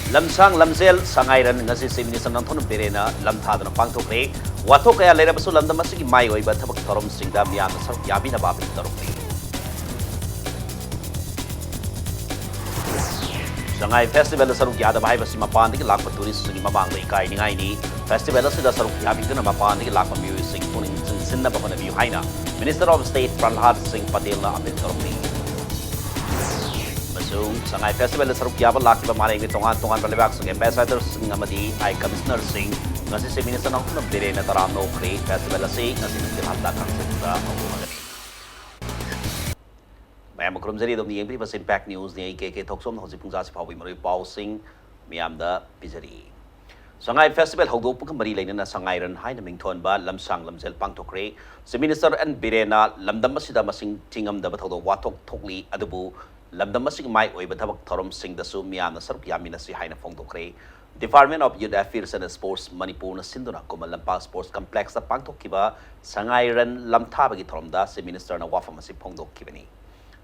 lamsang lamzel sangairan ngasi se minister Nanthon Berena lamthadana pangthokre wathok kaya leirabasu lamdam asigi mai oiba thabak thorom singda miyamna saruk yabina babi tarukre Sangai Festival saruk yada bai basi mapan digi lakpa tourist singi mamang dei kai ningai ni festival asida saruk yabina mapan digi lakpa miu sing puning sinna babana biu haina Minister of State Prahlad Singh Patel na apil tarukre Sangai Festival saruk yaba lakba maring ni tongan balibak sing ambassador sing amadi ai commissioner sing ngasi se minister Nanthon Berena taram no kre festival asi ngasi ni halda kang sa magani Mayam krumjari dom ni bas impact news ni ke thoksom na hoji pungja si phawi mari pau sing miam da pijari Sangai Festival hogdok pung mari leina na sangai ran haina mingthon ba lamsang lamjel pangthokre se minister and Berena lamdam asida masing tingam da bathodok wathok thokli adubu lamdam asing mai oiba thabak thorom sing da su miam na saruk yamina si haina phongdokre Department of Youth Affairs and Sports Manipur na sinduna kumal lampa sports complex da pangthokkiba sangai ran lamthabagi thorom da se minister na wafam asi phongdokkibani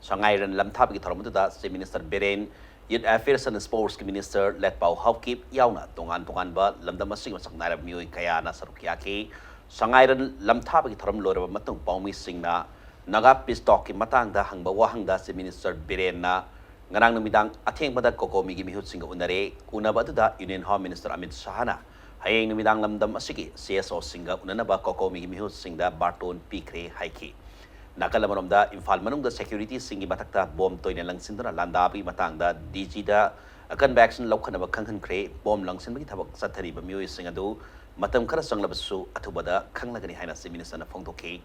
Sangai ran lamthabagi thorom da se minister Beren Youth Affairs and Sports Minister Letpau Hawkip yauna tongan ba lamdam asing masak nairab mioi kaya na sarukya ki sangai ran lamthabagi thorom loraba matung paumi singna naga pistok ki matang da hangba wahang da se minister Beren na ngarang numidang atheng bada kokomi gi mihut singa unare unaba da Union Home Minister Amit Shah na hayeng numidang lamdam asigi CSO singa unana ba kokomi gi mihut singda Barton Pikre haiki Nakalamanam da Imphal manung da security singi batakta bom toina langsinduna landabi matang da DG da akan vaccine lokhan ba khanghan kre bom langsin bagi thabak sathari ba mioi singa du matam khara sanglabasu athubada khanglagani haina se minister na phongdoke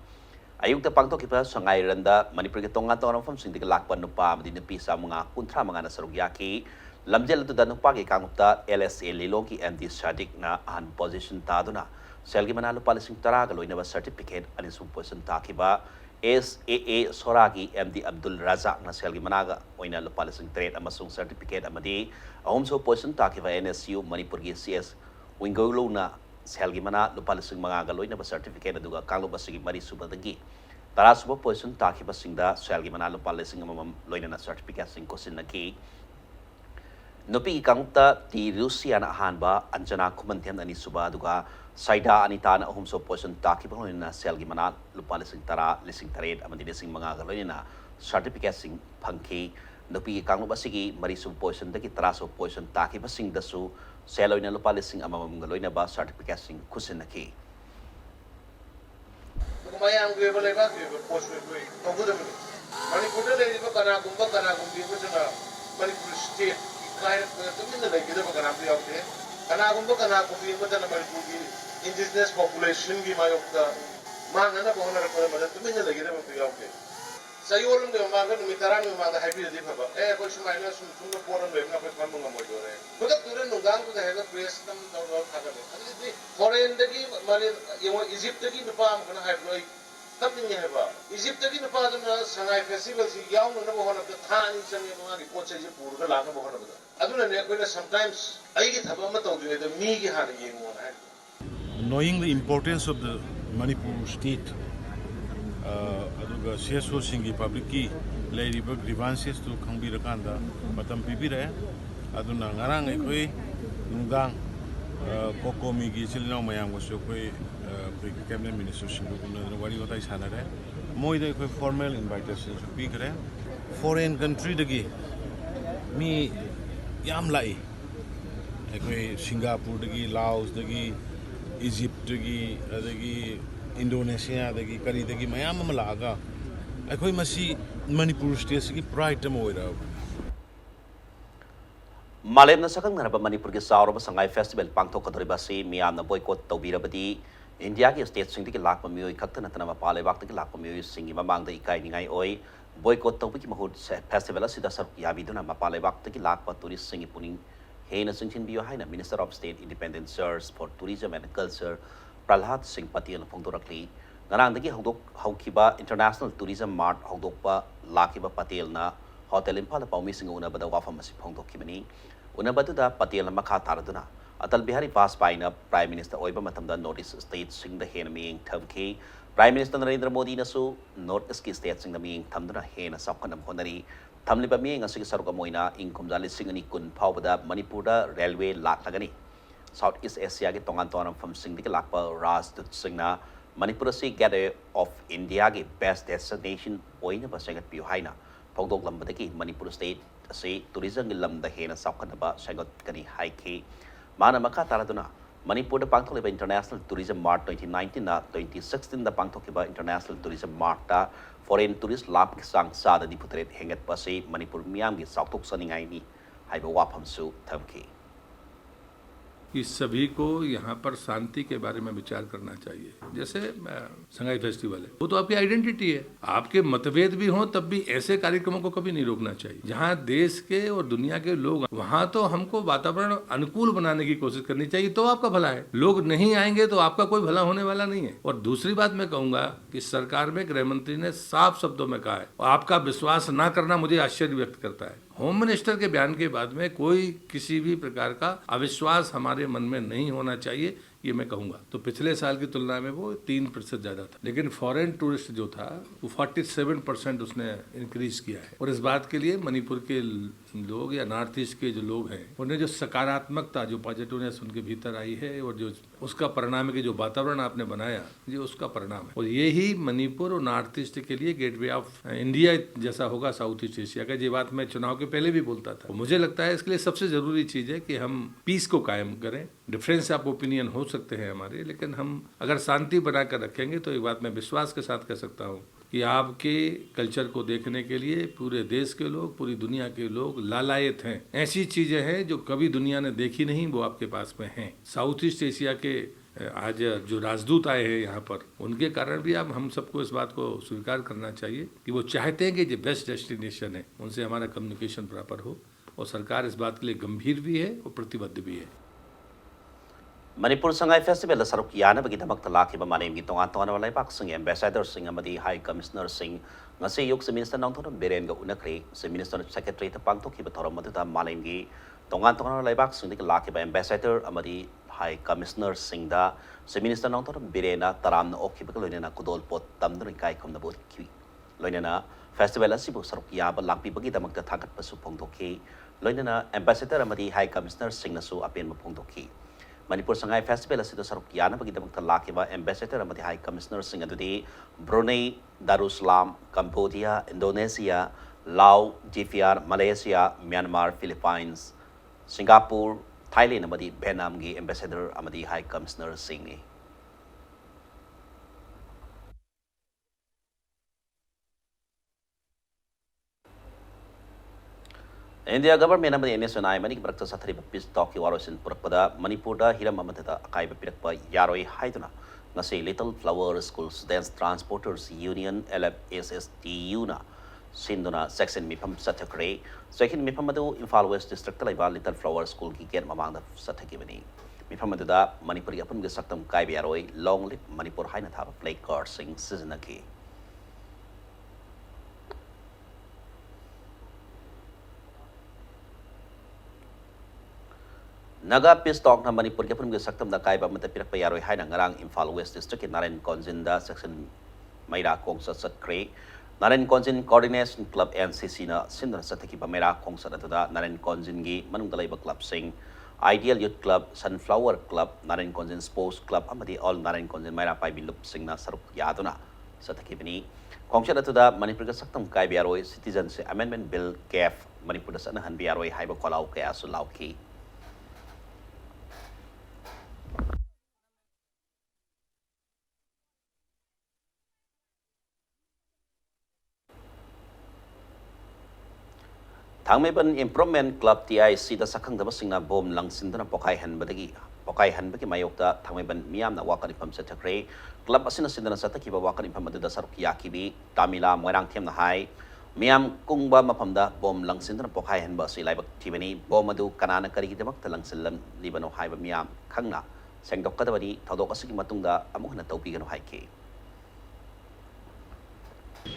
ayuk da pangtok kipa sangai randa manipur ke tonga tonga fam sing dik lakpan nupa amdi nupi sa mga kuntra mga na sarugya ki lamjel tu da nupa ki kangupta LSA liloki MD Sadik na an position ta duna selgi manalo palising tara galoina ba certificate ani sum position ta kiba SAA Soragi MD Abdul Razak na selgi managa oina lupa lasing trade amasung certificate amadi ahom so position ta kiba NSU manipur gi CS wingolo na selgi mana lupa lasing mga galoina ba certificate aduga kanglo ba sigi mari subadagi tara suba position ta kiba singda selgi mana lupa lasing amam loina na certificate sing kosin na ki Nopi kangta ti Rusia na hanba anjana kumantiam ani suba aduga Saida anita na ahum so position taki ba na selgi mana lupa lising tara lising tared amadi lising mga galoy na certificate sing phangki nopi kanglo basigi mari sub position daki tara so position taki ba sing dasu seloy na lupa lising amam galoy na ba certificate sing kusin naki kumayang gue boleh ba gue post gue koguda mani manipur le ba kana gumbi ko na manipur state kair to min na gida ba kana priya hote kana gumbi ko na manipur indigenous population की मायोक्ता मांग ना पहुंचना रखने वाले तुम्हें नहीं लगी रे मैं पिया ओके सही ओलम दे मांग ना मितारा में मांग हैप्पी दे फबा कोई समय ना सुन ना पोरन में ना कोई काम मंगा मोजो रे मतलब तुरे नुगान को है ना प्रेस तम दौड़ खाता है अभी फॉरेन दगी माने ये वो इजिप्ट दगी नुपा हम करना है कोई तब नहीं है बा इजिप्ट दगी नुपा जो ना संगाई फेस्टिवल सी याव ना वो होना तो था नहीं संगे मंगा रिपोर्ट से जो पूरा लाना वो होना बता अदुना ने कोई ना समटाइम्स आई की थबा मत तो जो है तो मी की हानि ये मोना है Knowing the importance of the Manipur state, aduga CSO singi public ki leiriba grievances to khangbirakkanda matam pibire aduna ngarang ekoi nungdang kokomi gi chilnau mayam go sokoi cabinet minister singu kunna wari gotai sanare moi de ekoi formal invitation su pigre foreign country dagi mi yam lai ekoi Singapore dagi Laos dagi Egypt dagi adagi Indonesia dagi kari dagi mayam malaga akhoi masi Manipur state gi pride mo ira Malem na sakang naraba Manipur gi sauro ba sangai festival pangthok kadori ba si miyam na boycott tawbirabadi India gi state sing gi lakpa mioi khakta natana ma pale bakta gi lakpa mioi singi mamang da ikai ningai oi boycott tawbi gi mahut festival asida saruk yabiduna ma pale bakta gi lakpa tourist singi puning Hena Singchin Bio Haina, Minister of State Independent Search for Tourism and Culture, Prahlad Singh Patel Phongdorakli, Narandagi Haukiba International Tourism Mart Hogdokpa Lakiba Patel na Hotel Impala Paumi Singuna Bada Wafamasi Phongdokimani, Unabatuda Patel Makha Taraduna, Atal Bihari Vajpayee na Prime Minister Oiba Matamda Northeast State Sing the Hena Ming Thamki, Prime Minister Narendra Modi na su Northeast State Sing the Ming Tamduna Hena Sapkanam Honari, थमलिबा मियेंग असि सरुक अमोइना इंग कुमजा लिसिंग अनि कुन फावबदा मणिपुरदा railway लाखलगनी south east Asia के तोंगान तोंगान मफमसिंगदगी लाकपा राजदूत सिंगना मणिपुर असि gateway of India के बेस्ट डेस्टिनेशन ओइना बसेगत पियो हाइना फोंदोक लंबदगी मणिपुर स्टेट असि टूरिज्म के लमदा हेना साउखनबा सेगत कनी हाइखी माना मखा तारादुना मणिपुर पांथोलिबा इंटरनेशनल टूरिज्म मार्ट 2019 ना 2016 दा पांथोकिबा इंटरनेशनल टूरिज्म मार्ट ता फॉरेन टूरिस्ट लाभ के सांग सादा निपुतरेत हेंगत पसे मणिपुर मियाम की साउथोक सनिंगाइनी हाइबा वाफमसु थमकी कि सभी को यहाँ पर शांति के बारे में विचार करना चाहिए। जैसे संगाई फेस्टिवल है, वो तो आपकी आइडेंटिटी है। आपके मतभेद भी हों तब भी ऐसे कार्यक्रमों को कभी नहीं रोकना चाहिए। जहाँ देश के और दुनिया के लोग, वहाँ तो हमको वातावरण अनुकूल बनाने की कोशिश करनी चाहिए, तो आपका भला है। लोग नहीं आएंगे तो आपका कोई भला होने वाला नहीं है। और दूसरी बात मैं कहूँगा कि सरकार में गृह मंत्री ने साफ शब्दों में कहा है, और आपका विश्वास न करना मुझे आश्चर्य व्यक्त करता है। होम मिनिस्टर के बयान के बाद में कोई किसी भी प्रकार का अविश्वास हमारे मन में नहीं होना चाहिए, ये मैं कहूँगा। तो पिछले साल की तुलना में वो 3% ज़्यादा था, लेकिन फॉरेन टूरिस्ट जो था वो 47% उसने इंक्रीज किया है। और इस बात के लिए मणिपुर के लोग या नॉर्थ ईस्ट के जो लोग हैं, उन्हें जो सकारात्मकता, जो पॉजिटिवनेस उनके भीतर आई है, और जो उसका परिणाम है कि जो वातावरण आपने बनाया, ये उसका परिणाम है। और यही मणिपुर और नॉर्थ ईस्ट के लिए गेटवे ऑफ इंडिया जैसा होगा साउथ ईस्ट एशिया का। ये बात मैं चुनाव के पहले भी बोलता था। मुझे लगता है इसके लिए सबसे जरूरी चीज़ है कि हम पीस को कायम करें। डिफरेंस ऑफ ओपिनियन हो सकते हैं हमारे, लेकिन हम अगर शांति बनाकर रखेंगे तो एक बात मैं विश्वास के साथ कह सकता हूँ कि आपके कल्चर को देखने के लिए पूरे देश के लोग, पूरी दुनिया के लोग लालायत हैं। ऐसी चीज़ें हैं जो कभी दुनिया ने देखी नहीं, वो आपके पास में हैं। साउथ ईस्ट एशिया के आज जो राजदूत आए हैं यहाँ पर, उनके कारण भी अब हम सबको इस बात को स्वीकार करना चाहिए कि वो चाहते हैं कि जो बेस्ट डेस्टिनेशन है उनसे हमारा कम्युनिकेशन प्रॉपर हो, और सरकार इस बात के लिए गंभीर भी है और प्रतिबद्ध भी है। मणिपुर संगाई फेस्टिवल सरुक यानबगीदमक लाखिबा मालेमगी तोंगान तोंगान लेपाक सिंग एम्बेसडर सिंग अमदी हाई कमिश्नर सिंग ngase yok se minister nang thoram beren ga unakre se minister secretary ta pangthokiba thoram maduda malemgi tongan tongan laibak sing dik lakiba ambassador amadi high commissioner sing da se minister nang thoram berena taram na okhiba ka loina kudol pot tamdun kai khomna bot ki loina na festival asibu saruk yaba lakpi bagi damak ta thakat pasu phongdokhi loina na ambassador amadi high commissioner sing na su apen ma phongdokhi Manipur Sangai festival असि सरुक यानबगीदमक लाखिबा ambassador अमदी high commissioner सिंह अदुदी Brunei, Darussalam, Cambodia, Indonesia, Lao, जीपीआर, Malaysia, Myanmar, Philippines, Singapore, Thailand अमदी Vietnam की एम्बेसडर अमदी हाई कमिश्नर सिंह ने इंडिया गवर्नमेंट अमदी एनएसएनआई मनी बरक्ता साथरिबा पीस टॉक की वारोसिन पुरकपदा मणिपुरदा हिरम अमतदा अकाइबा पिरकपा यारोई हाइदुना ngase little flower school students transporters union LFSSTU ना सिंदुना सेक्शन मिफम सथक्रे सेक्शन मिफम अदु Imphal waste district Laiba little flower school की गेट ममांगदा सथकिबनी मिफम अदुदा मणिपुर अपम के सक्तम काइबा यारोई लॉन्ग लिप मणिपुर हाइना थाबा प्ले कार्ड सिंग सिजनकी Naga Peace Talk na Manipur ke pun saktam da kai ba mata pirak pa yaroi hai na ngarang Imphal West District ke Narayan Konjin da section Maira Kongsa Satkre Narayan Konjin Coordination Club NCC na sindra sataki ba Maira Kongsa da Narayan Konjin gi manung dalai ba club sing Ideal Youth Club, Sunflower Club, Narayan Konjin Sports Club amadi all Narayan Konjin Maira pai bilup sing na saruk yaduna sataki bani Kongsa da Manipur ke saktam kai ba yaroi Citizen se Amendment Bill KF Manipur da sanahan ba yaroi hai ba kolau ke asu lau ki Thangmeiband improvement club TIC दा सखंगदब सिंगना बोम लंगसिंदना पोखाई हनबगी मायोक्ता थांगमेबन मियामना वाकन इफम सथक्रे club असिना सिंदना सतकीबा वाकन इफम मदुदा सरुक याकीबी तामिला Moirang थेमना high मियाम कुंगबा मफमदा बोम लंगसिंदना पोखाई हनबा असि लाइबक थिबनी बोम अदु कनाना करिगिदमक लंगसिलन लिबनो हाइबा मियाम खंगना सेंगदोकदबनी थदोक असि मतुंगदा अमुहना तौपीगनो हाइके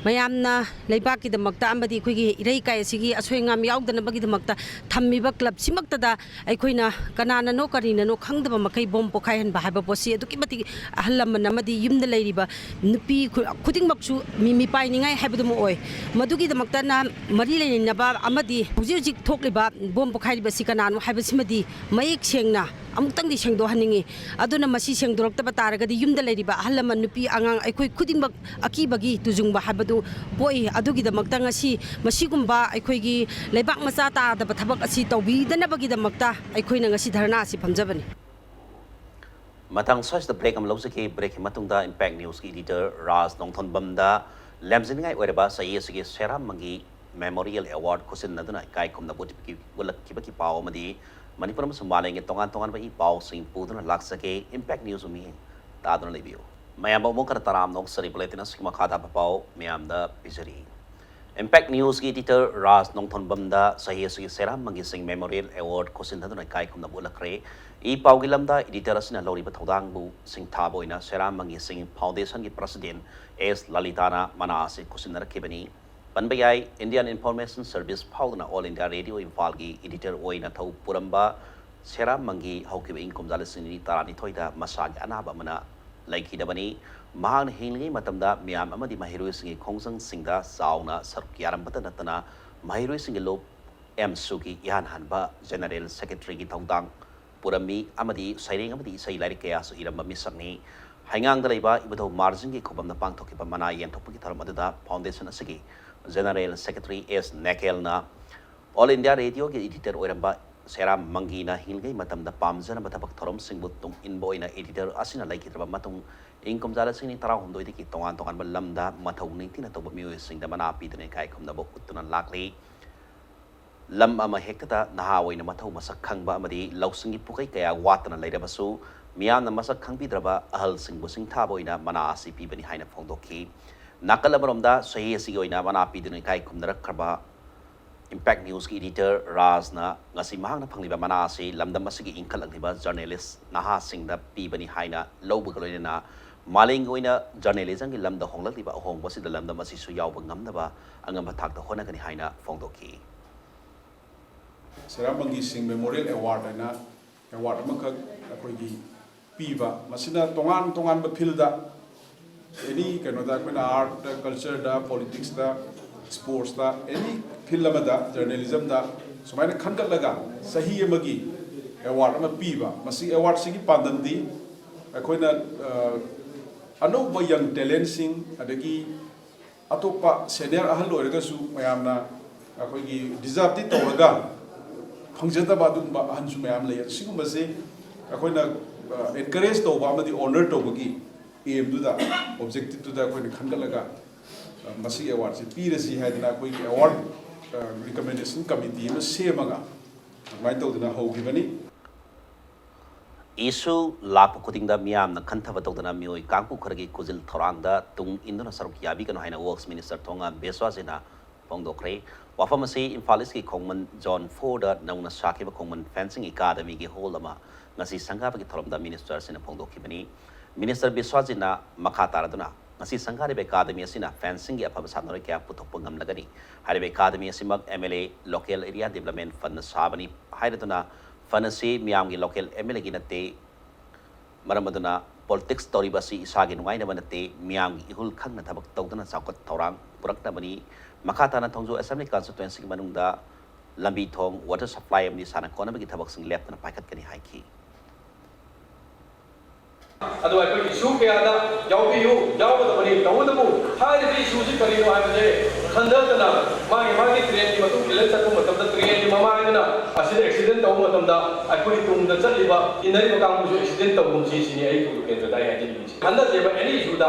ꯃꯌꯥꯝꯅ ꯂꯩꯕꯥꯛꯀꯤꯗꯃꯛꯇ ꯑꯃꯗꯤ ꯑꯩꯈꯣꯏꯒꯤ ꯏꯔꯩꯀꯥꯏ ꯑꯁꯤꯒꯤ ꯑꯁꯣꯏ ꯑꯉꯥꯝ ꯌꯥꯎꯗꯅꯕꯒꯤꯗꯃꯛꯇ ꯊꯝꯃꯤꯕ ꯀ꯭ꯂꯕꯁꯤꯃꯛꯇꯗ ꯑꯩꯈꯣꯏꯅ ꯀꯅꯥꯅꯅꯣ ꯀꯔꯤꯅꯅꯣ ꯈꯪꯗꯕ ꯃꯈꯩ ꯕꯣꯝ ꯄꯣꯈꯥꯏꯍꯟꯕ ꯍꯥꯏꯕ ꯄꯣꯠꯁꯤ ꯑꯗꯨꯛꯀꯤ ꯃꯇꯤꯛ ꯑꯍꯜ ꯂꯃꯟ ꯑꯃꯗꯤ ꯌꯨꯝꯗ ꯂꯩꯔꯤꯕ ꯅꯨꯄꯤ ꯈꯨꯗꯤꯡꯃꯛꯁꯨ ꯃꯤꯄꯥꯏꯅꯤꯡꯉꯥꯏ ꯍꯥꯏꯕꯗꯨꯃ ꯑꯣꯏ ꯃꯗꯨꯒꯤꯗꯃꯛꯇꯅ ꯃꯔꯤ ꯂꯩꯅꯕ ꯑꯃꯗꯤ ꯍꯧꯖꯤꯛ ꯍꯧꯖꯤꯛ ꯊꯣꯛꯂꯤꯕ ꯕꯣꯝ ꯄꯣꯈꯥꯏꯔꯤꯕꯁꯤ ꯀꯅꯥꯅꯣ ꯍꯥꯏꯕꯁꯤꯃꯗꯤ ꯃꯌꯦꯛ ꯁꯦꯡꯅ ꯑꯃꯨꯛꯇꯪꯗꯤ ꯁꯦꯡꯗꯣꯛꯍꯟꯅꯤꯡꯉꯤ ꯑꯗꯨꯅ ꯃꯁꯤ ꯁꯦꯡꯗꯣꯔꯛꯇꯕ ꯇꯥꯔꯒꯗꯤ ꯌꯨꯝꯗ ꯂꯩꯔꯤꯕ ꯑꯍꯜ ꯂꯃꯟ ꯅꯨꯄꯤ ꯑꯉꯥꯡ ꯑꯩꯈꯣꯏ ꯈꯨꯗꯤꯡꯃꯛ ꯑꯀꯤꯕꯒꯤ ꯇꯨꯖꯨꯡꯕ ꯍꯥꯏꯕꯗꯨ ꯄꯣꯛꯏ ꯑꯗꯨꯒꯤꯗꯃꯛꯇ ꯉꯁꯤ ꯃꯁꯤꯒꯨꯝꯕ ꯑꯩꯈꯣꯏꯒꯤ ꯂꯩꯕꯥꯛ ꯃꯆꯥ ꯇꯥꯗꯕ ꯊꯕꯛ ꯑꯁꯤ ꯇꯧꯕꯤꯗꯅꯕꯒꯤꯗꯃꯛꯇ ꯑꯩꯈꯣꯏꯅ ꯉꯁꯤ ꯙꯔꯅꯥ ꯑꯁꯤ ꯐꯝꯖꯕꯅꯤ ꯃꯊꯪ ꯁ꯭ꯋꯥꯏꯁꯤꯗ ꯕ꯭ꯔꯦꯛ ꯑꯃ ꯂꯧꯖꯒꯦ ꯕ꯭ꯔꯦꯛꯀꯤ ꯃꯇꯨꯡꯗ ꯏꯝꯄꯦꯛ ꯅ꯭ꯌꯨꯁꯀꯤ ꯏꯗꯤꯇꯔ ꯔꯥꯖ ꯅꯣꯡꯊꯣꯟꯕꯝꯗ ꯂꯦꯝꯖꯅꯤꯡꯉꯥꯏ ꯑꯣꯏꯔꯕ ꯆꯍꯤ ꯑꯁꯤꯒꯤ ꯁꯦꯔꯥꯝꯃꯪꯒꯤ ꯃꯦꯃꯣꯔꯤꯌꯦꯜ ꯑꯦꯋꯥꯔꯗ ꯈꯨꯠꯁꯤꯟꯅꯗꯨꯅ ꯏꯀꯥꯏ ꯈꯨꯝꯅꯕ ꯎꯠꯂꯛꯈꯤꯕꯒꯤ ꯄꯥꯎ ꯑꯃꯗꯤ ꯃꯅꯤꯄꯨꯔ ꯑꯃꯁꯨꯡ ꯃꯥꯂꯦꯝꯒꯤ ꯇꯣꯉꯥꯟ ꯇꯣꯉꯥꯟꯕ ꯏ ꯄꯥꯎꯁꯤꯡ ꯄꯨꯗꯨꯅ ꯂꯥꯛꯆꯒꯦ ꯏꯝꯄꯦꯛ ꯅ꯭ꯌꯨꯁ ꯃꯤꯠꯌꯦꯡ ꯇꯥꯗꯨꯅ ꯂꯩꯕꯤꯌꯨ ꯃꯌꯥꯝ ꯑꯃꯨꯛ ꯈꯔ ꯇꯔꯥꯝꯅ ꯑꯣꯛꯆꯔꯤ ꯕꯨꯂꯦꯇꯤꯟ ꯑꯁꯤꯒꯤ ꯃꯈꯥꯗ ꯄꯥꯎ ꯃꯌꯥꯝꯗ ꯄꯤꯖꯔꯤ ꯏꯝꯄꯦꯛ ꯅ꯭ꯌꯨꯁꯀꯤ ꯏꯗꯤꯇꯔ ꯔꯥꯖ ꯅꯣꯡꯊꯣꯟꯕꯝꯗ ꯆꯍꯤ ꯑꯁꯤꯒꯤ ꯁꯦꯔꯥꯝꯃꯪꯒꯤꯁꯤꯡ ꯃꯦꯃꯣꯔꯤꯌꯦꯜ ꯑꯦꯋꯥꯔꯗ ꯈꯨꯠꯁꯤꯟꯅꯗꯨꯅ ꯏꯀꯥꯏ ꯈꯨꯝꯅꯕ ꯎꯠꯂꯛꯈ꯭रे ꯏ ꯄꯥꯎꯒꯤ ꯂꯝꯗ ꯏꯗꯤꯇꯔ ꯑꯁꯤꯅ ꯂꯧꯔꯤꯕ ꯊꯧꯗꯥꯡꯕꯨ ꯁꯤꯡꯊꯥꯕ ꯑꯣꯏꯅ ꯁꯦꯔꯥꯝꯃꯪꯒꯤꯁꯤꯡ ꯐꯥꯎꯟꯗꯦꯁꯟꯒꯤ ꯄ꯭ꯔꯁꯤꯗꯦꯟ ꯑꯦꯁ ꯂꯂꯤꯇꯥꯅ ꯃꯅꯥ ꯑꯁꯤ ꯈꯨꯠꯁꯤꯟꯅꯔꯛꯈꯤꯕꯅꯤ ꯄꯟꯕ ꯌꯥꯏ ꯏꯟꯗꯤꯌꯟ ꯏꯟꯐꯣꯔꯃꯦꯁꯟ ꯁꯔꯚꯤꯁ ꯐꯥꯎꯗꯨꯅ ꯑꯣꯜ ꯏꯟꯗꯤꯌꯥ ꯔꯦꯗꯤꯑꯣ ꯏꯝꯐꯥꯜꯒꯤ ꯏꯗꯤꯇꯔ ꯑꯣꯏꯅ ꯊꯧ ꯄꯨꯔꯝꯕ ꯁꯦꯔꯥꯝꯃꯪꯒꯤ ꯍꯧꯈꯤꯕ ꯏꯪ ꯀꯨꯝꯖꯥ 2012ꯗ ꯃꯁꯥꯒꯤ ꯑꯅꯥꯕ ꯑꯃꯅ ꯂꯩꯈꯤꯗꯕꯅꯤ ꯃꯍꯥꯛꯅ ꯍꯤꯡꯂꯤꯉꯩ ꯃꯇꯝꯗ ꯃꯤꯌꯥꯝ ꯑꯃꯗꯤ ꯃꯍꯩꯔꯣꯏꯁꯤꯡꯒꯤ ꯈꯣꯡꯖꯪꯁꯤꯡꯗ ꯆꯥꯎꯅ ꯁꯔꯨꯛ ꯌꯥꯔꯝꯕꯇ ꯅꯠꯇꯅ ꯃꯍꯩꯔꯣꯏꯁꯤꯡꯒꯤ ꯂꯣꯞ ꯑꯦꯝꯁꯨꯒꯤ ꯏꯍꯥꯟ ꯍꯥꯟꯕ ꯖꯦꯅꯔꯦꯜ ꯁꯦꯀ꯭ꯔꯦꯇꯔꯤꯒꯤ ꯊꯧꯗꯥꯡ ꯄꯨꯔꯝꯃꯤ ꯑꯃꯗꯤ ꯁꯩꯔꯦꯡ ꯑꯃꯗꯤ ꯏꯁꯩ ꯂꯥꯏꯔꯤꯛ ꯀꯌꯥꯁꯨ ꯏꯔꯝꯕ ꯃꯤꯁꯛꯅꯤ ꯍꯩꯉꯥꯡꯗ ꯂꯩꯕ ꯏꯕꯨꯙꯧ ꯃꯥꯔꯖꯤꯡꯒꯤ ꯈꯨꯕꯝꯗ ꯄꯥꯡꯊꯣꯛꯈꯤꯕ ꯃꯅꯥ ꯌꯦꯟꯊꯣꯛꯄꯒꯤ ꯊꯧꯔꯝ ꯑꯗꯨꯗ ꯐꯥꯎꯟꯗꯦꯁꯟ ꯑꯁꯤꯒꯤ ꯖꯦꯅꯔꯦꯜ ꯁꯦꯀ꯭ꯔꯦꯇꯔꯤ ꯑꯦꯁ ꯅꯦꯀꯦꯜꯅ ꯑꯣꯜ ꯏꯟꯗꯤꯌꯥ ꯔꯦꯗꯤꯑꯣꯒꯤ ꯏꯗꯤꯇꯔ ꯑꯣꯏꯔꯝꯕ ꯁꯦꯔꯥꯝꯃꯪꯒꯤꯅ ꯍꯤꯡꯂꯤꯉꯩ ꯃꯇꯝꯗ ꯄꯥꯝꯖꯔꯝꯕ ꯊꯕꯛ ꯊꯧꯔꯝꯁꯤꯡꯕꯨ ꯇꯨꯡ ꯏꯟꯕ ꯑꯣꯏꯅ ꯏꯗꯤꯇꯔ ꯑꯁꯤꯅ ꯂꯩꯈꯤꯗ꯭ꯔꯕ ꯃꯇꯨꯡ ꯏꯪ ꯀꯨꯝꯖꯥ 2019ꯗꯒꯤ ꯇꯣꯉꯥꯟ ꯇꯣꯉꯥꯟꯕ ꯂꯝꯗ ꯃꯊꯧ ꯅꯤꯡꯊꯤꯅ ꯇꯧꯕ ꯃꯤꯑꯣꯏꯁꯤꯡꯗ ꯃꯅꯥ ꯄꯤꯗꯨꯅ ꯏꯀꯥꯏ ꯈꯨꯝꯅꯕ ꯎꯠꯇꯨꯅ ꯂꯥꯛꯂꯤ ꯂꯝ ꯑꯃ ꯍꯦꯛꯇꯗ ꯅꯍꯥ ꯑꯣꯏꯅ ꯃꯊꯧ ꯃꯁꯛ ꯈꯪꯕ ꯑꯃꯗꯤ ꯂꯧꯁꯤꯡꯒꯤ ꯄꯨꯀꯩ ꯀꯌꯥ ꯋꯥꯠꯇꯅ ꯂꯩꯔꯕꯁꯨ ꯃꯤꯌꯥꯝꯅ ꯃꯁꯛ ꯈꯪꯕꯤꯗ꯭ꯔꯕ ꯑꯍꯜꯁꯤꯡꯕꯨ ꯁꯤꯡꯊꯥꯕ ꯑꯣꯏꯅ ꯃꯅꯥ ꯑꯁꯤ ꯄꯤꯕꯅꯤ ꯍꯥꯏꯅ ꯐꯣꯡꯗꯣꯛꯈꯤ ꯅꯥꯀꯜ ꯑꯃꯔꯣꯝꯗ ꯆꯍꯤ ꯑꯁꯤꯒꯤ ꯑꯣꯏꯅ ꯃꯅꯥ ꯄꯤꯗꯨꯅ ꯏꯀꯥꯏ ꯈꯨꯝꯅꯔꯛꯈ꯭ꯔꯕ ꯏꯝꯄꯦꯛ ꯅ꯭ꯌꯨꯁꯀꯤ ꯏꯗꯤꯇꯔ ꯔꯥꯖꯅ ꯉꯁꯤ ꯃꯍꯥꯛꯅ ꯐꯪꯂꯤꯕ ꯃꯅꯥ ꯑꯁꯤ ꯂꯝꯗꯝ ꯑꯁꯤꯒꯤ ꯏꯟꯈꯠꯂꯛꯂꯤꯕ ꯖꯔꯅꯦꯂꯤꯁ ꯅꯍꯥꯁꯤꯡꯗ ꯄꯤꯕꯅꯤ ꯍꯥꯏꯅ ꯂꯧꯕꯒ ꯂꯣꯏꯅꯅ ꯃꯥꯂꯦꯝꯒꯤ ꯑꯣꯏꯅ ꯖꯔꯅꯦꯂꯤꯖꯝꯒꯤ ꯂꯝꯗ ꯍꯣꯡꯂꯛꯂꯤꯕ ꯑꯍꯣꯡꯕ ꯑꯁꯤꯗ ꯂꯝꯗꯝ ꯑꯁꯤꯁꯨ ꯌꯥꯎꯕ ꯉꯝꯅꯕ ꯑꯉꯝꯕ ꯊꯥꯛꯇ ꯍꯣꯠꯅꯒꯅꯤ ꯍꯥꯏꯅ ꯐꯣꯡꯗꯣꯛꯈꯤ ꯁꯦꯔꯥꯝꯃꯪꯒꯤꯁꯤꯡ ꯃꯦꯃꯣꯔꯤꯌꯦꯜ ꯑꯦꯋꯥꯔꯗ ꯍꯥꯏꯅ ꯑꯦꯋꯥꯔꯗ ꯑꯃꯈꯛ ꯑꯩꯈꯣꯏꯒꯤ ꯄꯤꯕ ꯃꯁꯤꯅ ꯇꯣꯉꯥꯟ ꯇꯣꯉꯥꯟꯕ ꯐꯤꯜꯗ ꯑꯦꯅꯤ ꯀꯩꯅꯣꯗ ꯑꯩꯈꯣꯏꯅ ꯑꯥꯔꯠꯇ ꯀꯜꯆꯔꯗ ꯄꯣꯂꯤꯇꯤꯛꯁꯇ ꯁ꯭ꯄꯣꯔꯠꯁꯇ ꯑꯦꯅꯤ ꯐꯤꯜ ꯑꯃꯗ ꯖꯔꯅꯦꯂꯤꯖꯝꯗ ꯁꯨꯃꯥꯏꯅ ꯈꯟꯒꯠꯂꯒ ꯆꯍꯤ ꯑꯃꯒꯤ ꯑꯦꯋꯥꯔꯗ ꯑꯃ ꯄꯤꯕ ꯃꯁꯤ ꯑꯦꯋꯥꯔꯗꯁꯤꯒꯤ ꯄꯥꯟꯗꯝꯗꯤ ꯑꯩꯈꯣꯏꯅ ꯑꯅꯧꯕ ꯌꯪ ꯇꯦꯂꯦꯟꯠꯁꯤꯡ ꯑꯗꯒꯤ ꯑꯇꯣꯞꯄ ꯁꯦꯅꯤꯌꯔ ꯑꯍꯜ ꯑꯣꯏꯔꯒꯁꯨ ꯃꯌꯥꯝꯅ ꯑꯩꯈꯣꯏꯒꯤ ꯗꯤꯖꯥꯔꯞꯇꯤ ꯇꯧꯔꯒ ꯐꯪꯖꯗꯕ ꯑꯗꯨꯒꯨꯝꯕ ꯑꯍꯟꯁꯨ ꯃꯌꯥꯝ ꯂꯩ ꯁꯤꯒꯨꯝꯕꯁꯤ ꯑꯩꯈꯣꯏꯅ ꯑꯦꯟꯀꯔꯦꯖ ꯇꯧꯕ ꯑꯃꯗꯤ ꯑꯣꯅꯔ ꯇꯧꯕꯒꯤ ꯑꯦꯝꯗꯨꯗ ꯑꯣꯕꯖꯦꯛꯇꯤꯞꯇꯨꯗ ꯑꯩꯈꯣꯏꯅ ꯈꯟꯒꯠꯂꯒ ꯃꯁꯤ ꯑꯦꯋꯥꯔꯗꯁꯤ ꯄꯤꯔꯁꯤ ꯍꯥꯏꯗꯅ ꯑꯩꯈꯣꯏꯒꯤ ꯑꯦꯋꯥꯔꯗ ꯔꯤꯀꯃꯦꯟꯗꯦꯁꯟ ꯀꯃꯤꯇꯤ ꯑꯃ ꯁꯦꯝꯃꯒ ꯑꯗꯨꯃꯥꯏꯅ ꯇꯧꯗꯅ ꯍꯧꯈꯤꯕꯅꯤ ꯏꯁꯨ ꯂꯥꯛꯄ ꯈꯨꯗꯤꯡꯗ ꯃꯤꯌꯥꯝꯅ ꯈꯟꯊꯕ ꯇꯧꯗꯅ ꯃꯤꯑꯣꯏ ꯀꯥꯡꯕꯨ ꯈꯔꯒꯤ ꯈꯨꯖꯤꯜ ꯊꯧꯔꯥꯡꯗ ꯇꯨꯡ ꯏꯟꯗꯨꯅ ꯁꯔꯨꯛ ꯌꯥꯕꯤꯒꯅꯨ ꯍꯥꯏꯅ ꯋꯥꯔꯛꯁ ꯃꯤꯅꯤꯁꯇꯔ ꯊꯣꯡꯉꯥꯝ ꯕꯦꯁ꯭ꯋꯥꯖꯤꯅ ꯐꯣꯡꯗꯣꯛꯈ꯭ꯔꯦ ꯋꯥꯐꯝ ꯑꯁꯤ ꯏꯝꯐꯥꯜ ꯏꯁꯀꯤ ꯈꯣꯡꯃꯟ ꯖꯣꯟ 4ꯗ ꯅꯧꯅ ꯁꯥꯈꯤꯕ ꯈꯣꯡꯃꯟ ꯐꯦꯟꯁꯤꯡ ꯑꯦꯀꯥꯗꯃꯤꯒꯤ ꯍꯣꯜ ꯑꯃ ꯉꯁꯤ ꯁꯪꯒꯥꯕꯒꯤ ꯊꯧꯔꯝꯗ ꯃꯤꯅꯤꯁꯇꯔ ꯑꯁꯤꯅ ꯐꯣꯡꯗꯣꯛꯈꯤꯕꯅꯤ ꯃꯤꯅꯤꯁꯇꯔ ꯕꯦꯁ꯭ꯋꯥꯖꯤꯅ ꯃꯈꯥ ꯇꯥꯔꯗꯨꯅ ꯉꯁꯤ ꯁꯪꯒꯥꯔꯤꯕ ꯑꯦꯀꯥꯗꯃꯤ ꯑꯁꯤꯅ ꯐꯦꯟꯁꯤꯡꯒꯤ ꯑꯐꯕ ꯁꯥꯟꯅꯔꯣꯏ ꯀꯌꯥ ꯄꯨꯊꯣꯛꯄ ꯉꯝꯂꯒꯅꯤ ꯍꯥꯏꯔꯤꯕ academy ꯑꯁꯤꯃꯛ MLA local area development ꯐꯟꯅ ꯁꯥꯕꯅꯤ ꯍꯥꯏꯔꯗꯨꯅ ꯐꯟ ꯑꯁꯤ ꯃꯤꯌꯥꯝꯒꯤ ꯂꯣꯀꯦꯜ MLAꯒꯤ ꯅꯠꯇꯦ ꯃꯔꯝ ꯑꯗꯨꯅ ꯄꯣꯂꯤꯇꯤꯛꯁ ꯇꯧꯔꯤꯕ ꯑꯁꯤ ꯏꯁꯥꯒꯤ ꯅꯨꯡꯉꯥꯏꯅꯕ ꯅꯠꯇꯦ ꯃꯤꯌꯥꯝꯒꯤ ꯏꯍꯨꯜ ꯈꯪꯅ ꯊꯕꯛ ꯇꯧꯗꯨꯅ ꯆꯥꯎꯈꯠ ꯊꯧꯔꯥꯡ ꯄꯨꯔꯛꯅꯕꯅꯤ ꯃꯈꯥ ꯇꯥꯅ ꯊꯣꯡꯖꯨ ꯑꯦꯁꯦꯝꯕ꯭ꯂꯤ ꯀꯟꯁꯇꯤꯇꯨꯌꯦꯟꯁꯤꯒꯤ ꯃꯅꯨꯡꯗ ꯂꯝꯕꯤ ꯊꯣꯡ ꯋꯥꯇꯔ ꯁꯄ꯭ꯂꯥꯏ ꯑꯃꯗꯤ ꯁꯥꯟꯅ ꯈꯣꯠꯅꯕꯒꯤ ꯊꯕꯛꯁꯤꯡ ꯂꯦꯞꯇꯅ ꯄꯥꯏꯈꯠꯀꯅꯤ ꯍꯥꯏꯈꯤ ꯑꯗꯨ ꯑꯩꯈꯣꯏ ꯏꯁꯨ ꯀꯌꯥꯗ ꯌꯥꯎꯕꯤꯌꯨ ꯌꯥꯎꯒꯗꯕꯅꯤ ꯇꯧꯕꯇꯕꯨ ꯍꯥꯏꯔꯤꯕ ꯏꯁꯨꯁꯤ ꯀꯔꯤꯅꯣ ꯍꯥꯏꯕꯁꯦ ꯈꯟꯊꯗꯅ ꯃꯥꯒꯤ ꯇ꯭ꯔꯦꯟꯒꯤ ꯃꯇꯨꯡ ꯏꯜꯂ ꯆꯠꯄ ꯃꯇꯝꯗ ꯇ꯭ꯔꯦꯟꯒꯤ ꯃꯃꯥꯡꯗꯅ ꯑꯁꯤꯗ ꯑꯦꯛꯁꯤꯗꯦꯟ ꯇꯧꯕ ꯃꯇꯝꯗ ꯑꯩꯈꯣꯏ ꯇꯨꯡꯗ ꯆꯠꯂꯤꯕ ꯏꯟꯅꯔꯤꯕ ꯀꯥꯡꯕꯨꯁꯨ ꯑꯦꯛꯁꯤꯗꯦꯟ ꯇꯧꯒꯨꯝꯁꯤ ꯁꯤꯅꯤ ꯑꯩ ꯊꯧꯗꯣꯛ ꯀꯦꯟꯗ꯭ꯔꯗ ꯑꯩ ꯍꯥꯏꯖꯅꯤꯡꯉꯤꯁꯤ ꯈꯟꯅꯁꯦꯕ ꯑꯦꯅꯤ ꯏꯁꯨꯗ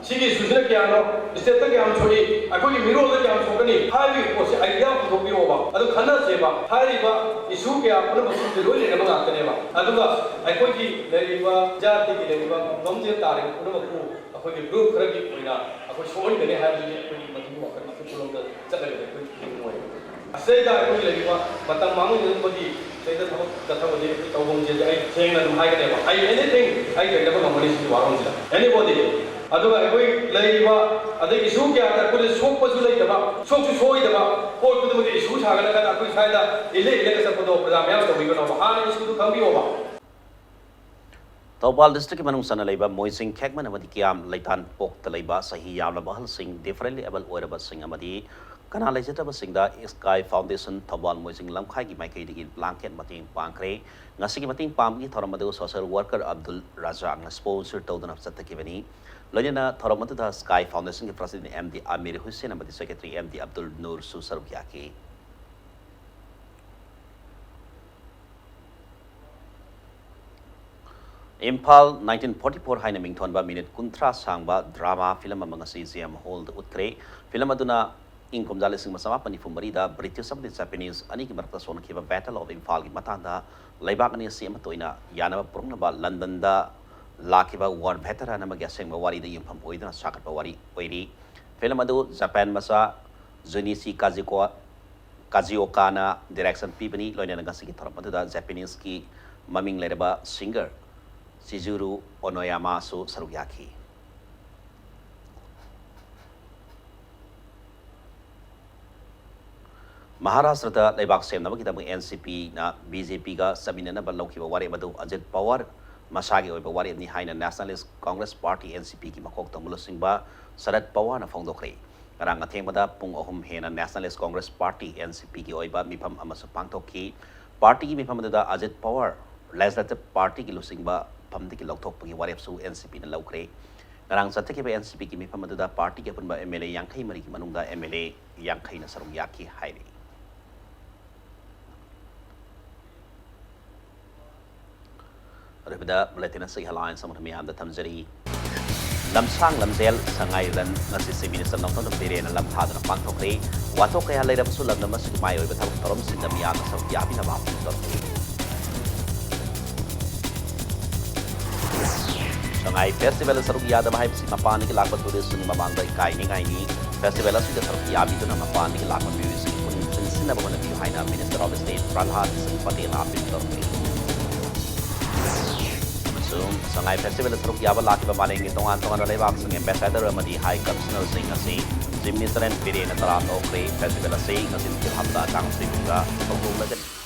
ꯁꯤꯒꯤ ꯏꯁꯨꯁꯤꯅ ꯀꯌꯥꯅꯣ ꯁ꯭ꯇꯦꯠꯇ ꯀꯌꯥꯝ ꯁꯣꯛꯏ ꯑꯩꯈꯣꯏꯒꯤ ꯃꯤꯔꯣꯜꯗ ꯀꯌꯥꯝ ꯁꯣꯛꯀꯅꯤ ꯍꯥꯏꯕꯒꯤ ꯄꯣꯠꯁꯤ ꯑꯥꯏꯗꯤꯌꯥ ꯄꯨꯊꯣꯛꯄꯤꯔꯛꯑꯣꯕ ꯑꯗꯨ ꯈꯟꯅꯁꯦꯕ ꯍꯥꯏꯔꯤꯕ ꯏꯁꯨ ꯀꯌꯥ ꯄꯨꯝꯅꯃꯛꯁꯦ ꯂꯣꯏ ꯂꯩꯅꯕ ꯉꯥꯛꯇꯅꯦꯕ ꯑꯗꯨꯒ ꯑꯩꯈꯣꯏꯒꯤ ꯂꯩꯔꯤꯕ ꯖꯥꯇꯤꯒꯤ ꯂꯩꯔꯤꯕ ꯉꯝꯖꯦꯜ ꯇꯥꯔꯤꯕ ꯄꯨꯝꯅꯃꯛꯄꯨ ꯑꯩꯈꯣꯏꯒꯤ ꯒ꯭ꯔꯨꯞ ꯈꯔꯒꯤ ꯑꯣꯏꯅ ꯑꯩꯈꯣꯏ ꯁꯣꯛꯍꯟꯒꯅꯤ ꯍꯥꯏꯕꯗꯨꯗꯤ ꯑꯩꯈꯣꯏꯒꯤ ꯃꯗꯨꯒꯤ ꯋꯥꯈꯜ ꯑꯆꯨꯝꯕꯔꯣꯝꯗ ꯆꯠꯂꯒꯗꯤ ꯑꯩꯈꯣꯏ ꯊꯦꯡꯅꯣꯏ ꯑꯁꯤꯗ ꯑꯩꯈꯣꯏ ꯂꯩꯔꯤꯕ ꯃꯇꯝ ꯃꯥꯡꯍꯟꯅꯕꯒꯤ ꯁꯤꯗ ꯊꯕꯛ ꯆꯠꯊꯕꯗꯤ ꯑꯩꯈꯣꯏ ꯇꯧꯐꯝꯁꯦ ꯑꯩ ꯊꯦꯡꯅ ꯑꯗꯨꯝ ꯍꯥꯏꯒꯅꯦꯕ ꯑꯩ ꯑꯦꯅꯤꯊꯤꯡ ꯑꯩ ꯀꯩꯗꯕ ꯉꯝꯒꯅꯤ ꯁꯤꯒꯤ ꯋꯥꯔꯣꯜꯁꯤꯗ ꯑꯦꯅꯤꯕꯣꯗꯤ ꯑꯗꯨꯒ ꯑꯩꯈꯣꯏ ꯂꯩꯔꯤꯕ ꯑꯗꯒꯤ ꯏꯁꯨ ꯀꯌꯥꯗ ꯑꯩꯈꯣꯏꯅ ꯁꯣꯛꯄꯁꯨ ꯂꯩꯇꯕ ꯁꯣꯛꯁꯨ ꯁꯣꯏꯗꯕ ꯄꯣꯠ ꯈꯨꯗꯤꯡꯃꯛꯇ ꯏꯁꯨ ꯁꯥꯒꯠꯂꯒ ꯑꯩꯈꯣꯏ ꯁ꯭ꯋꯥꯏꯗ ꯏꯜꯂꯒ ꯆꯠꯄꯗꯣ ꯄ꯭ꯔꯖꯥ ꯃꯌꯥꯝ ꯇꯧꯕꯤꯒꯅꯣꯕ ꯍꯥꯟꯅ ꯏꯁꯨꯗꯨ ꯈꯪꯕꯤꯌꯣꯕ ꯊꯧꯕꯥꯜ ꯗꯤꯁꯇ꯭ꯔꯤꯛꯀꯤ ꯃꯅꯨꯡ ꯆꯟꯅ ꯂꯩꯕ ꯃꯣꯏꯖꯤꯡ ꯈꯦꯛꯃꯟ ꯑꯃꯗꯤ ꯀꯤꯌꯥꯝ ꯂꯩꯇꯥꯟ ꯄꯣꯛꯇ ꯂꯩꯕ ꯆꯍꯤ ꯌꯥꯝꯂꯕ ꯑꯍꯜꯁꯤꯡ ꯗꯤꯐꯔꯦꯟꯠꯂꯤ ꯑꯦꯕꯜ ꯑꯣꯏꯔꯕꯁꯤꯡ ꯑꯃꯗꯤ ꯀꯅꯥ ꯂꯩꯖꯗꯕꯁꯤꯡꯗ ꯁ꯭ꯀꯥꯏ ꯐꯥꯎꯟꯗꯦꯁꯟ ꯊꯧꯕꯥꯜ ꯃꯣꯏꯖꯤꯡ ꯂꯝꯈꯥꯏꯒꯤ ꯃꯥꯏꯀꯩꯗꯒꯤ ꯕ꯭ꯂꯥꯡꯀꯦꯠ ꯃꯇꯦꯡ ꯄꯥꯡꯈ꯭ꯔꯦ ꯉꯁꯤꯒꯤ ꯃꯇꯦꯡ ꯄꯥꯡꯕꯒꯤ ꯊꯧꯔꯝ ꯑꯗꯨ ꯁꯣꯁꯤꯌꯦꯜ ꯋꯥꯔꯀꯔ ꯑब्ꯗꯨꯜ ꯔꯥꯖꯥꯛꯅ ꯁ꯭ꯄꯣꯟꯁꯔ ꯇꯧꯗꯨꯅ ꯆꯠꯊꯈꯤꯕꯅꯤ ꯂꯣꯏꯅꯅ ꯊꯧꯔꯝ ꯑꯗꯨꯗ ꯁ꯭ꯀꯥꯏ ꯐꯥꯎꯟꯗꯦꯁꯟꯒꯤ president M D Amir Hussain ꯑꯃꯗꯤ ꯁꯦꯀ꯭ꯔꯦꯇꯔꯤ ꯑꯦꯝ ꯗꯤ ꯑब्ꯗꯨꯜ ꯅꯨꯔꯁꯨ ꯁꯔꯨꯛ ꯌꯥꯈꯤ इम्फाल 1944 हाइना मिंगथोनबा मिनिट कुंथ्रा सांगबा ड्रामा फिल्म अमा ngasi जेएम हॉल द उतख्रे फिल्म अदुना इंग कुमजा लिसिंग मसामा पनिफुमरी दा ब्रिटिश अमदि जापानीज अनि की मरकता सोनखिबा बैटल ऑफ इम्फाल की मतांदा लैबाक अनि सेम तोइना यानबा पुरंगनबा लंदन दा लाखिबा वार भेटरन अमा गेसेंग वारी द यमफम ओइदना साकटबा वारी ओइरी फिल्म अदु जापान मसा जुनिसी काजिओकाना डायरेक्शन पीबनी लोइना ngasi की थरम अदुदा जापानीज की ममिंग लेरबा singer Chizuru Onoyama su Saruyaki. Maharashtra Lebak Sem Namaki NCP na BJP ga Sabinana Baloki Wari Madu Ajit Power Masagi Oba Wari ni Haina Nationalist Congress Party NCP ki Makok Tamulo Singba Sarat Power na Fongdokre. Karang Atemada Pung Ohum Hena Nationalist Congress Party NCP ki Oiba Mipam Amasu Pangtoki Party ki Mipam da Ajit Power Legislative Party ki Lusingba Pamdi ki Loktok Warepsu NCP na Lokre. Ngarang sa teki ba NCP ki Mipam da Party ki Punba MLA Yangkai Mari ki Manungda MLA Yangkai na Saruyaki Hairi. Ribda Bulletin sa Halayan sa mga miyam da Tamzari. Lamsang lamzel sa ngayran na si Minister ng Tondo Pire na lamhado ng Pangtokre. Wato kaya lay rapasulag na mas kumayo iba tawag tarom sin na miyam na Saruyaki na Mapagdokre. Shanghai Festival sa Sarugya da mahayap si mapani ki lakot tulis ng mamangda ikay ni ngay ni Festival sa Sarugya bito na mapani ki lakot tulis kung sinabang na biyo na Minister of State Pralhat sa pati na Pagdokre. Shanghai Festival sa Sarugya ba laki ba maling itong na laybak sa Ambassador Amadi High Commissioner sa ngasi si Minister N. Pire na Tarato Okre Festival sa ngasi kilhamda kang sinuga pagbulag